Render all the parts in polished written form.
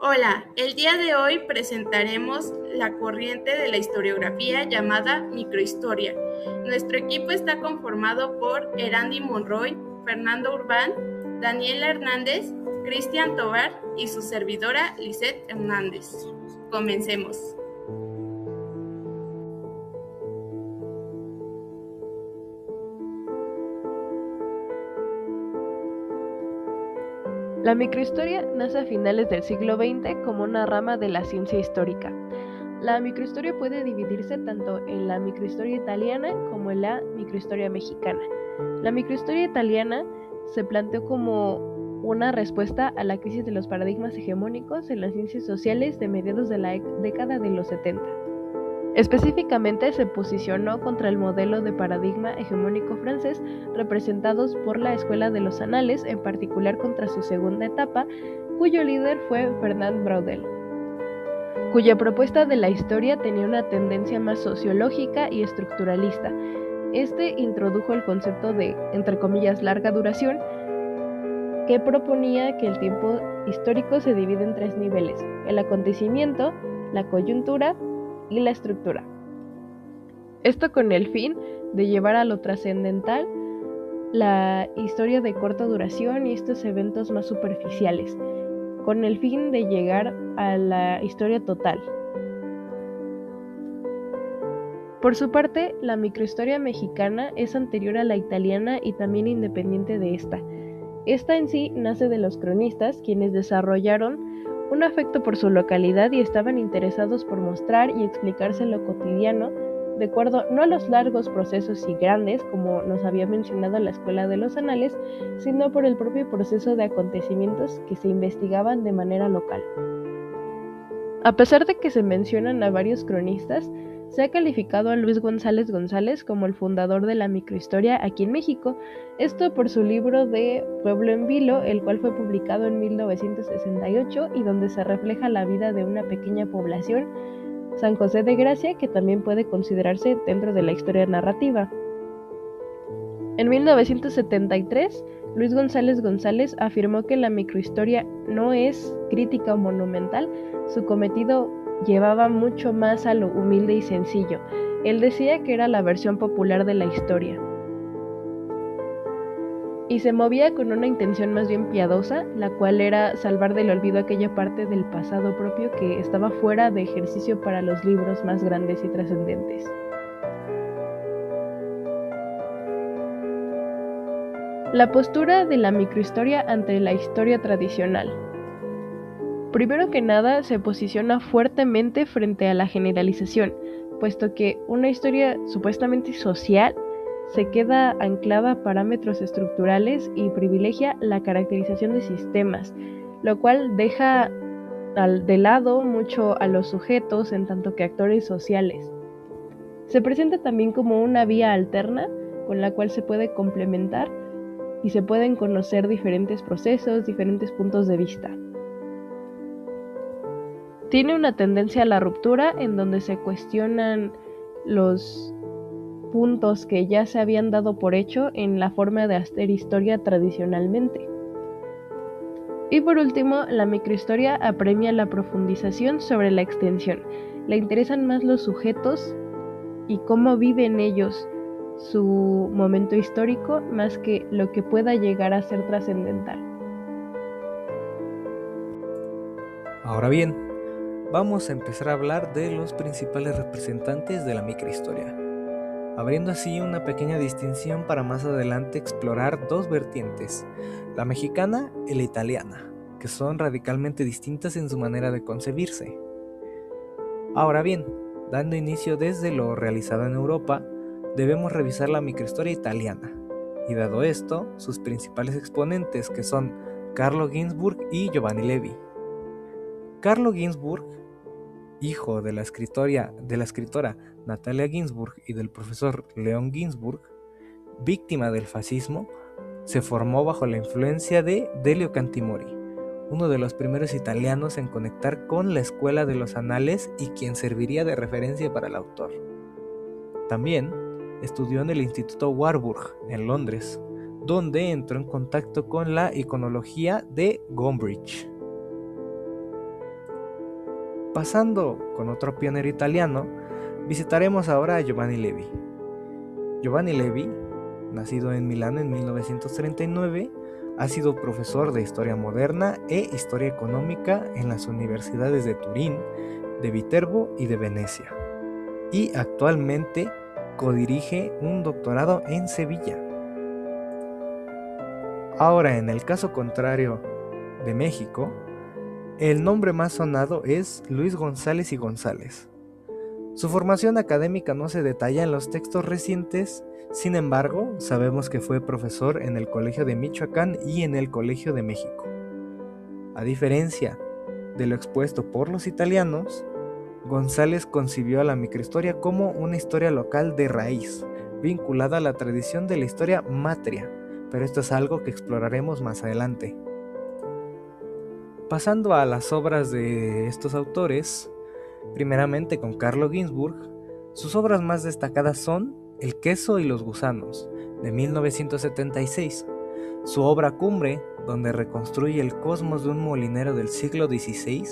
Hola, el día de hoy presentaremos la corriente de la historiografía llamada microhistoria. Nuestro equipo está conformado por Erandi Monroy, Fernando Urbán, Daniela Hernández, Cristian Tovar y su servidora Lisette Hernández. Comencemos. La microhistoria nace a finales del siglo XX como una rama de la ciencia histórica. La microhistoria puede dividirse tanto en la microhistoria italiana como en la microhistoria mexicana. La microhistoria italiana se planteó como una respuesta a la crisis de los paradigmas hegemónicos en las ciencias sociales de mediados de la década de los 70. Específicamente se posicionó contra el modelo de paradigma hegemónico francés representados por la Escuela de los Anales, en particular contra su segunda etapa, cuyo líder fue Fernand Braudel, cuya propuesta de la historia tenía una tendencia más sociológica y estructuralista. Este introdujo el concepto de, entre comillas, larga duración, que proponía que el tiempo histórico se divide en tres niveles: el acontecimiento, la coyuntura y la estructura. Esto con el fin de llevar a lo trascendental la historia de corta duración y estos eventos más superficiales, con el fin de llegar a la historia total. Por su parte, la microhistoria mexicana es anterior a la italiana y también independiente de esta. Esta en sí nace de los cronistas, quienes desarrollaron un afecto por su localidad y estaban interesados por mostrar y explicarse lo cotidiano, de acuerdo no a los largos procesos y grandes, como nos había mencionado la Escuela de los Anales, sino por el propio proceso de acontecimientos que se investigaban de manera local. A pesar de que se mencionan a varios cronistas, se ha calificado a Luis González González como el fundador de la microhistoria aquí en México, esto por su libro de Pueblo en Vilo, el cual fue publicado en 1968 y donde se refleja la vida de una pequeña población, San José de Gracia, que también puede considerarse dentro de la historia narrativa. En 1973, Luis González González afirmó que la microhistoria no es crítica o monumental, su cometido llevaba mucho más a lo humilde y sencillo. Él decía que era la versión popular de la historia. Y se movía con una intención más bien piadosa, la cual era salvar del olvido aquella parte del pasado propio que estaba fuera de ejercicio para los libros más grandes y trascendentes. La postura de la microhistoria ante la historia tradicional. Primero que nada, se posiciona fuertemente frente a la generalización, puesto que una historia supuestamente social se queda anclada a parámetros estructurales y privilegia la caracterización de sistemas, lo cual deja de lado mucho a los sujetos en tanto que actores sociales. Se presenta también como una vía alterna con la cual se puede complementar y se pueden conocer diferentes procesos, diferentes puntos de vista. Tiene una tendencia a la ruptura en donde se cuestionan los puntos que ya se habían dado por hecho en la forma de hacer historia tradicionalmente. Y por último, la microhistoria apremia la profundización sobre la extensión. Le interesan más los sujetos y cómo viven ellos su momento histórico más que lo que pueda llegar a ser trascendental. Ahora bien, vamos a empezar a hablar de los principales representantes de la microhistoria, abriendo así una pequeña distinción para más adelante explorar dos vertientes, la mexicana y la italiana, que son radicalmente distintas en su manera de concebirse. Ahora bien, dando inicio desde lo realizado en Europa, debemos revisar la microhistoria italiana, y dado esto, sus principales exponentes, que son Carlo Ginzburg y Giovanni Levi. Carlo Ginzburg, hijo de la escritora Natalia Ginzburg y del profesor León Ginzburg, víctima del fascismo, se formó bajo la influencia de Delio Cantimori, uno de los primeros italianos en conectar con la Escuela de los Anales y quien serviría de referencia para el autor. También estudió en el Instituto Warburg, en Londres, donde entró en contacto con la iconología de Gombrich. Pasando con otro pionero italiano, visitaremos ahora a Giovanni Levi. Giovanni Levi, nacido en Milán en 1939, ha sido profesor de Historia Moderna e Historia Económica en las universidades de Turín, de Viterbo y de Venecia, y actualmente codirige un doctorado en Sevilla. Ahora, en el caso contrario de México, el nombre más sonado es Luis González y González. Su formación académica no se detalla en los textos recientes, sin embargo, sabemos que fue profesor en el Colegio de Michoacán y en el Colegio de México. A diferencia de lo expuesto por los italianos, González concibió a la microhistoria como una historia local de raíz, vinculada a la tradición de la historia matria, pero esto es algo que exploraremos más adelante. Pasando a las obras de estos autores, primeramente con Carlo Ginzburg, sus obras más destacadas son El queso y los gusanos, de 1976, su obra cumbre, donde reconstruye el cosmos de un molinero del siglo XVI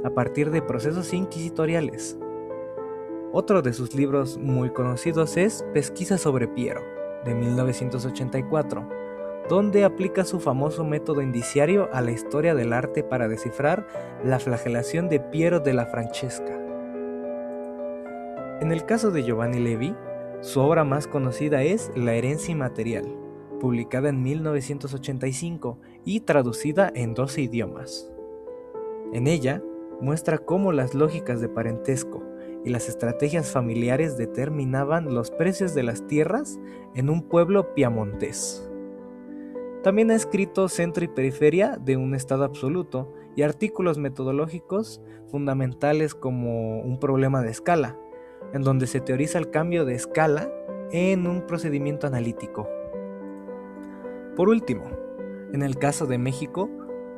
a partir de procesos inquisitoriales. Otro de sus libros muy conocidos es Pesquisa sobre Piero, de 1984, donde aplica su famoso método indiciario a la historia del arte para descifrar la flagelación de Piero della Francesca. En el caso de Giovanni Levi, su obra más conocida es La herencia inmaterial, publicada en 1985 y traducida en 12 idiomas. En ella, muestra cómo las lógicas de parentesco y las estrategias familiares determinaban los precios de las tierras en un pueblo piamontés. También ha escrito Centro y Periferia de un Estado Absoluto y artículos metodológicos fundamentales como Un problema de escala, en donde se teoriza el cambio de escala en un procedimiento analítico. Por último, en el caso de México,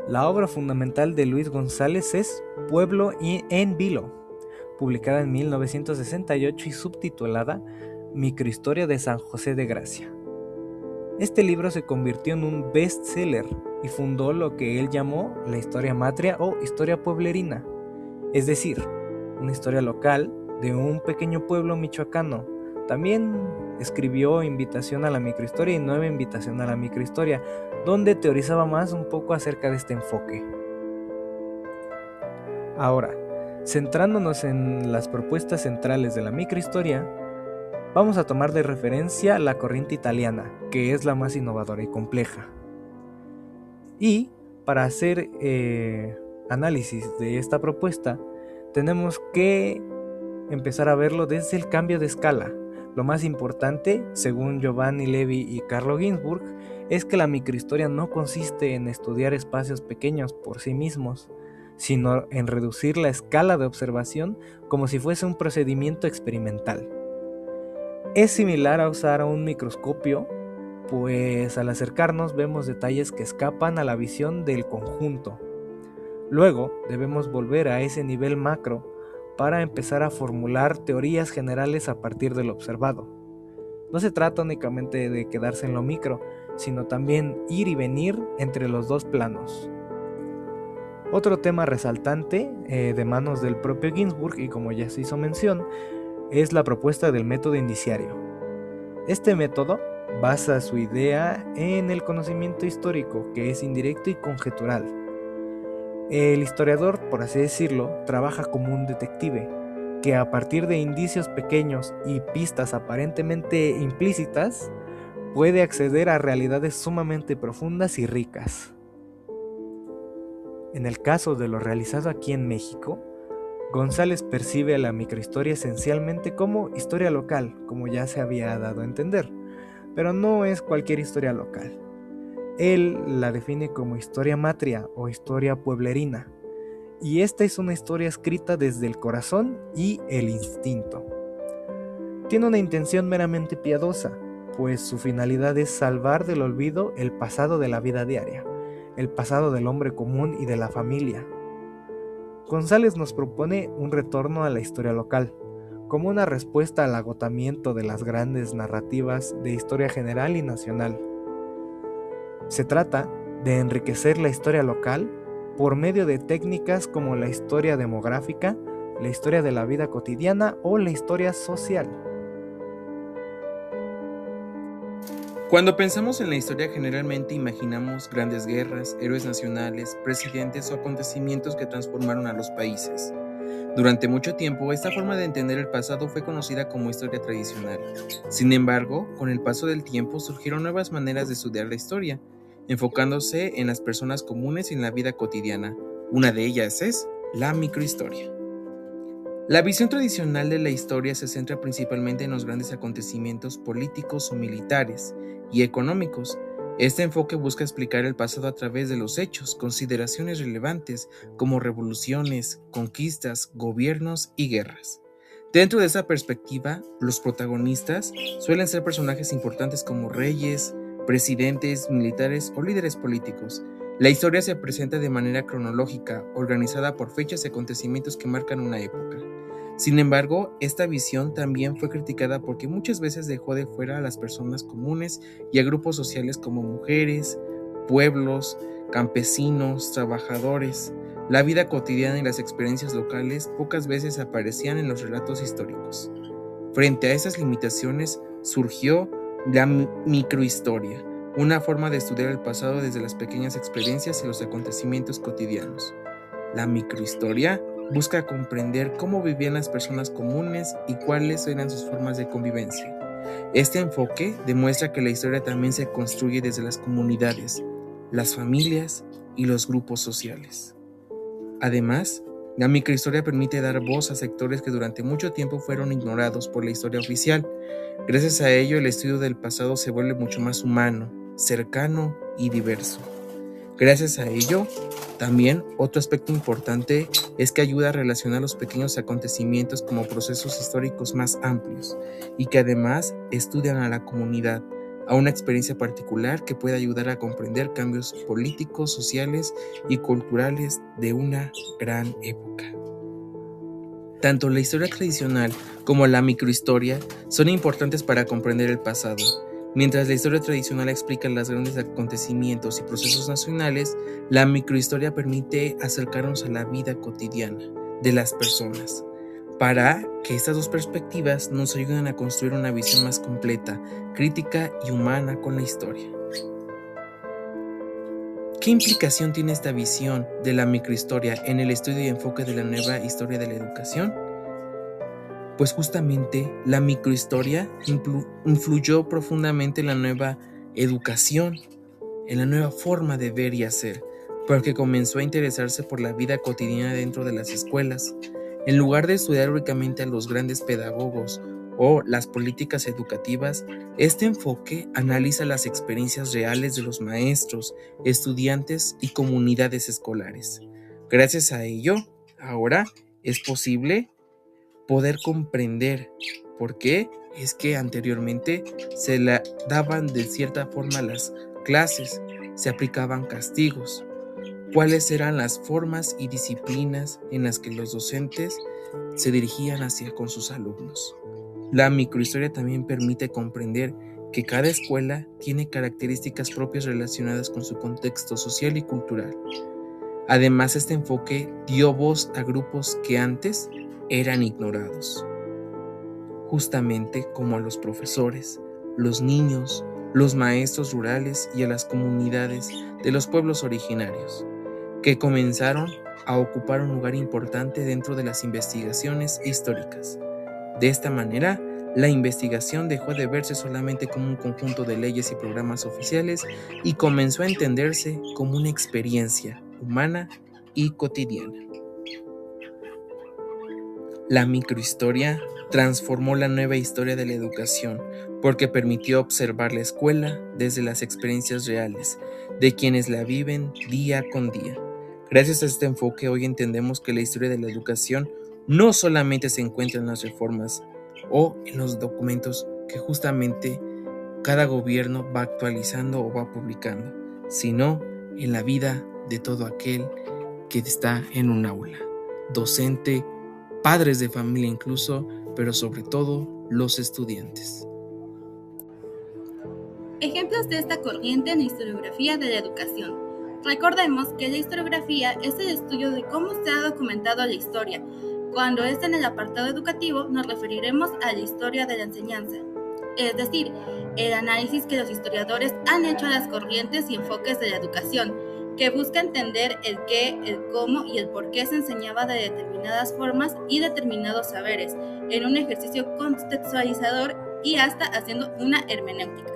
la obra fundamental de Luis González es Pueblo en Vilo, publicada en 1968 y subtitulada Microhistoria de San José de Gracia. Este libro se convirtió en un bestseller y fundó lo que él llamó la historia matria o historia pueblerina, es decir, una historia local de un pequeño pueblo michoacano. También escribió Invitación a la microhistoria y Nueva invitación a la microhistoria, donde teorizaba más un poco acerca de este enfoque. Ahora, centrándonos en las propuestas centrales de la microhistoria, vamos a tomar de referencia la corriente italiana, que es la más innovadora y compleja. Y para hacer análisis de esta propuesta, tenemos que empezar a verlo desde el cambio de escala. Lo más importante, según Giovanni Levi y Carlo Ginzburg, es que la microhistoria no consiste en estudiar espacios pequeños por sí mismos, sino en reducir la escala de observación como si fuese un procedimiento experimental. Es similar a usar un microscopio, pues al acercarnos vemos detalles que escapan a la visión del conjunto. Luego debemos volver a ese nivel macro para empezar a formular teorías generales a partir de lo observado. No se trata únicamente de quedarse en lo micro, sino también ir y venir entre los dos planos. Otro tema resaltante de manos del propio Ginzburg, y como ya se hizo mención, es la propuesta del método indiciario. Este método basa su idea en el conocimiento histórico, que es indirecto y conjetural. El historiador, por así decirlo, trabaja como un detective, que a partir de indicios pequeños y pistas aparentemente implícitas, puede acceder a realidades sumamente profundas y ricas. En el caso de lo realizado aquí en México, González percibe a la microhistoria esencialmente como historia local, como ya se había dado a entender, pero no es cualquier historia local. Él la define como historia matria o historia pueblerina, y esta es una historia escrita desde el corazón y el instinto. Tiene una intención meramente piadosa, pues su finalidad es salvar del olvido el pasado de la vida diaria, el pasado del hombre común y de la familia. González nos propone un retorno a la historia local, como una respuesta al agotamiento de las grandes narrativas de historia general y nacional. Se trata de enriquecer la historia local por medio de técnicas como la historia demográfica, la historia de la vida cotidiana o la historia social. Cuando pensamos en la historia, generalmente imaginamos grandes guerras, héroes nacionales, presidentes o acontecimientos que transformaron a los países. Durante mucho tiempo, esta forma de entender el pasado fue conocida como historia tradicional. Sin embargo, con el paso del tiempo surgieron nuevas maneras de estudiar la historia, enfocándose en las personas comunes y en la vida cotidiana. Una de ellas es la microhistoria. La visión tradicional de la historia se centra principalmente en los grandes acontecimientos políticos o militares y económicos. Este enfoque busca explicar el pasado a través de los hechos, consideraciones relevantes como revoluciones, conquistas, gobiernos y guerras. Dentro de esa perspectiva, los protagonistas suelen ser personajes importantes como reyes, presidentes, militares o líderes políticos. La historia se presenta de manera cronológica, organizada por fechas y acontecimientos que marcan una época. Sin embargo, esta visión también fue criticada porque muchas veces dejó de fuera a las personas comunes y a grupos sociales como mujeres, pueblos, campesinos, trabajadores. La vida cotidiana y las experiencias locales pocas veces aparecían en los relatos históricos. Frente a esas limitaciones surgió la microhistoria, una forma de estudiar el pasado desde las pequeñas experiencias y los acontecimientos cotidianos. La microhistoria busca comprender cómo vivían las personas comunes y cuáles eran sus formas de convivencia. Este enfoque demuestra que la historia también se construye desde las comunidades, las familias y los grupos sociales. Además, la microhistoria permite dar voz a sectores que durante mucho tiempo fueron ignorados por la historia oficial. Gracias a ello, el estudio del pasado se vuelve mucho más humano, cercano y diverso. Gracias a ello, también otro aspecto importante es que ayuda a relacionar los pequeños acontecimientos como procesos históricos más amplios y que además estudian a la comunidad, a una experiencia particular que puede ayudar a comprender cambios políticos, sociales y culturales de una gran época. Tanto la historia tradicional como la microhistoria son importantes para comprender el pasado. Mientras la historia tradicional explica los grandes acontecimientos y procesos nacionales, la microhistoria permite acercarnos a la vida cotidiana de las personas, para que estas dos perspectivas nos ayuden a construir una visión más completa, crítica y humana con la historia. ¿Qué implicación tiene esta visión de la microhistoria en el estudio y enfoque de la nueva historia de la educación? Pues justamente la microhistoria influyó profundamente en la nueva educación, en la nueva forma de ver y hacer, porque comenzó a interesarse por la vida cotidiana dentro de las escuelas. En lugar de estudiar únicamente a los grandes pedagogos o las políticas educativas, este enfoque analiza las experiencias reales de los maestros, estudiantes y comunidades escolares. Gracias a ello, ahora es posible poder comprender por qué es que anteriormente se le daban de cierta forma las clases, se aplicaban castigos, cuáles eran las formas y disciplinas en las que los docentes se dirigían hacia con sus alumnos. La microhistoria también permite comprender que cada escuela tiene características propias relacionadas con su contexto social y cultural. Además, este enfoque dio voz a grupos que antes eran ignorados, justamente como a los profesores, los niños, los maestros rurales y a las comunidades de los pueblos originarios, que comenzaron a ocupar un lugar importante dentro de las investigaciones históricas. De esta manera, la investigación dejó de verse solamente como un conjunto de leyes y programas oficiales y comenzó a entenderse como una experiencia humana y cotidiana. La microhistoria transformó la nueva historia de la educación porque permitió observar la escuela desde las experiencias reales de quienes la viven día con día. Gracias a este enfoque, hoy entendemos que la historia de la educación no solamente se encuentra en las reformas o en los documentos que justamente cada gobierno va actualizando o va publicando, sino en la vida de todo aquel que está en un aula, docente, padres de familia incluso, pero sobre todo los estudiantes. Ejemplos de esta corriente en la historiografía de la educación. Recordemos que la historiografía es el estudio de cómo se ha documentado la historia. Cuando es en el apartado educativo, nos referiremos a la historia de la enseñanza, es decir, el análisis que los historiadores han hecho a las corrientes y enfoques de la educación, que busca entender el qué, el cómo y el por qué se enseñaba de determinadas formas y determinados saberes, en un ejercicio contextualizador y hasta haciendo una hermenéutica.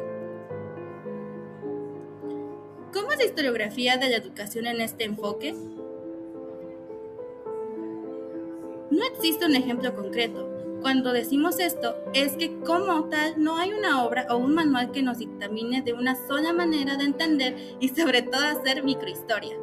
¿Cómo es la historiografía de la educación en este enfoque? No existe un ejemplo concreto. Cuando decimos esto, es que como tal no hay una obra o un manual que nos dictamine de una sola manera de entender y sobre todo hacer microhistoria.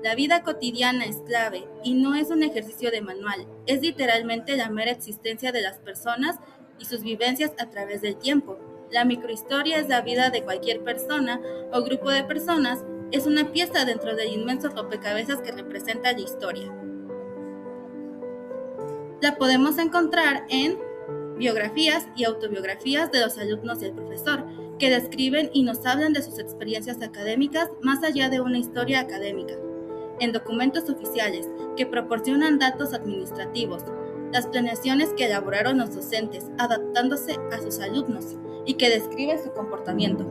La vida cotidiana es clave y no es un ejercicio de manual, es literalmente la mera existencia de las personas y sus vivencias a través del tiempo. La microhistoria es la vida de cualquier persona o grupo de personas, es una pieza dentro del inmenso rompecabezas que representa la historia. La podemos encontrar en biografías y autobiografías de los alumnos y el profesor, que describen y nos hablan de sus experiencias académicas más allá de una historia académica. En documentos oficiales, que proporcionan datos administrativos, las planeaciones que elaboraron los docentes, adaptándose a sus alumnos y que describen su comportamiento,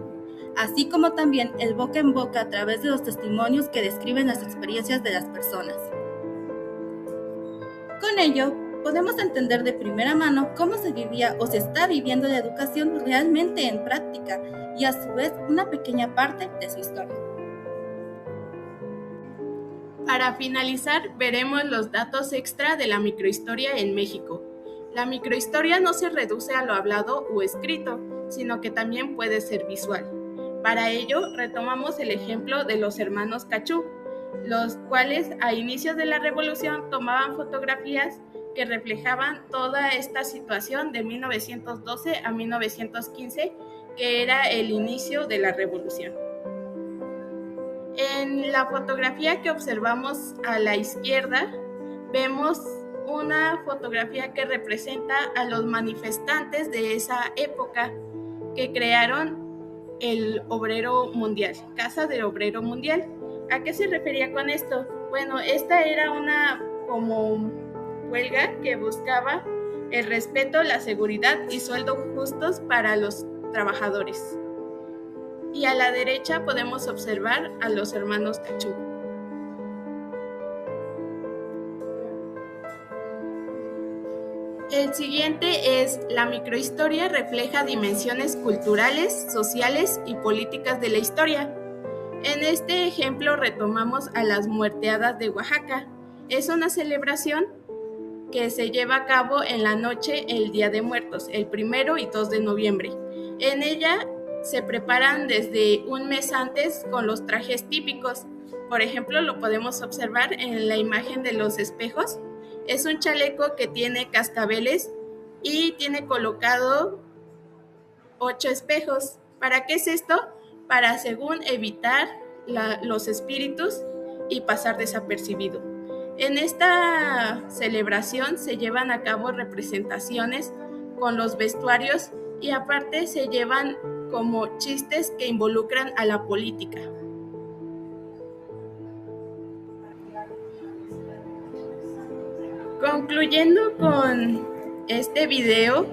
así como también el boca en boca a través de los testimonios que describen las experiencias de las personas. Con ello, podemos entender de primera mano cómo se vivía o se está viviendo la educación realmente en práctica y a su vez una pequeña parte de su historia. Para finalizar, veremos los datos extra de la microhistoria en México. La microhistoria no se reduce a lo hablado o escrito, sino que también puede ser visual. Para ello, retomamos el ejemplo de los hermanos Cachú, los cuales a inicios de la Revolución tomaban fotografías que reflejaban toda esta situación de 1912 a 1915, que era el inicio de la Revolución. En la fotografía que observamos a la izquierda, vemos una fotografía que representa a los manifestantes de esa época que crearon el Obrero Mundial, Casa del Obrero Mundial. ¿A qué se refería con esto? Bueno, esta era una como huelga que buscaba el respeto, la seguridad y sueldos justos para los trabajadores. Y a la derecha podemos observar a los hermanos Cachú. El siguiente es: la microhistoria refleja dimensiones culturales, sociales y políticas de la historia. En este ejemplo retomamos a las muerteadas de Oaxaca. Es una celebración que se lleva a cabo en la noche el Día de Muertos, el 1 y 2 de noviembre. En ella se preparan desde un mes antes con los trajes típicos. Por ejemplo, lo podemos observar en la imagen de los espejos. Es un chaleco que tiene cascabeles y tiene colocado 8 espejos. ¿Para qué es esto? Para, según, evitar los espíritus y pasar desapercibido. En esta celebración se llevan a cabo representaciones con los vestuarios y aparte se llevan como chistes que involucran a la política. Concluyendo con este video,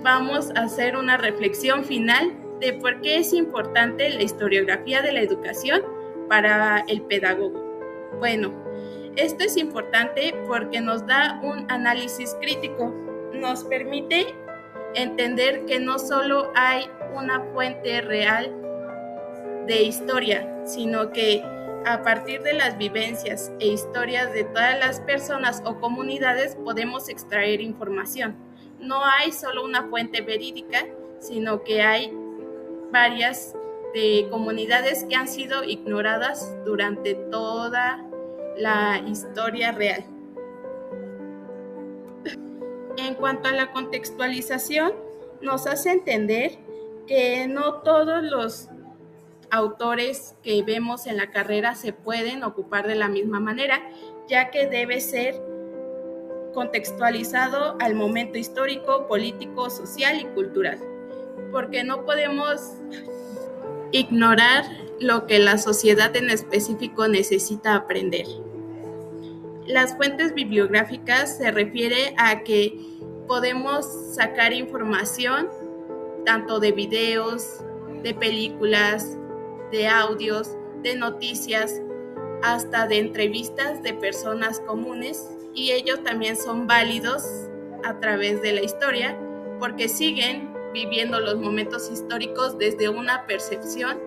vamos a hacer una reflexión final de por qué es importante la historiografía de la educación para el pedagogo. Bueno, esto es importante porque nos da un análisis crítico, nos permite entender que no solo hay una fuente real de historia, sino que a partir de las vivencias e historias de todas las personas o comunidades podemos extraer información. No hay solo una fuente verídica, sino que hay varias de comunidades que han sido ignoradas durante toda la historia real. En cuanto a la contextualización, nos hace entender que no todos los autores que vemos en la carrera se pueden ocupar de la misma manera, ya que debe ser contextualizado al momento histórico, político, social y cultural, porque no podemos Ignorar lo que la sociedad en específico necesita aprender. Las fuentes bibliográficas se refiere a que podemos sacar información tanto de videos, de películas, de audios, de noticias, hasta de entrevistas de personas comunes, y ellos también son válidos a través de la historia porque siguen viviendo los momentos históricos desde una percepción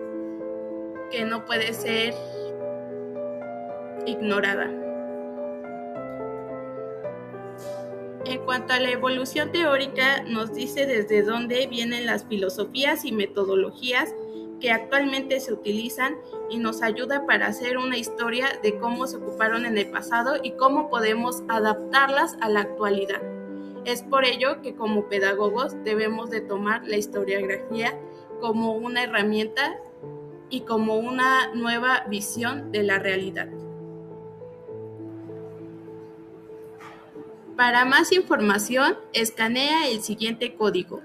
que no puede ser ignorada. En cuanto a la evolución teórica, nos dice desde dónde vienen las filosofías y metodologías que actualmente se utilizan y nos ayuda para hacer una historia de cómo se ocuparon en el pasado y cómo podemos adaptarlas a la actualidad. Es por ello que como pedagogos debemos de tomar la historiografía como una herramienta y como una nueva visión de la realidad. Para más información, escanea el siguiente código.